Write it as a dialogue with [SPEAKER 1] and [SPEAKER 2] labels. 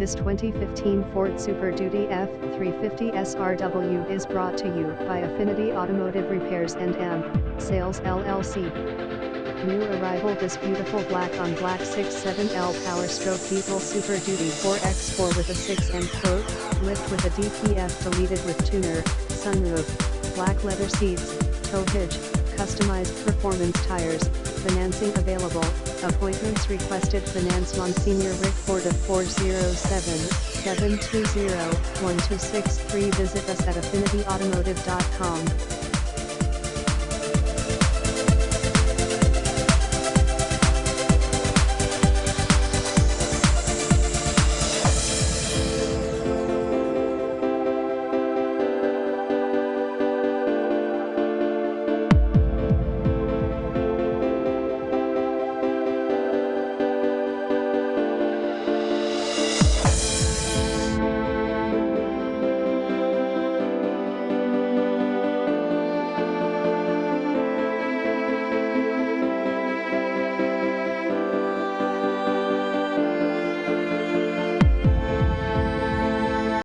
[SPEAKER 1] This 2015 Ford Super Duty F-350 SRW is brought to you by Affinity Automotive Repairs and M. Sales LLC. New arrival. This beautiful black on black 6.7L Power Stroke Diesel Super Duty 4x4 with a 6M quote, lift with a DPF deleted with tuner, sunroof, black leather seats, tow hitch, customized performance tires, financing available, appointments requested. Finance Monsignor Rick Ford of 407-720-1263. Visit us at affinityautomotive.com.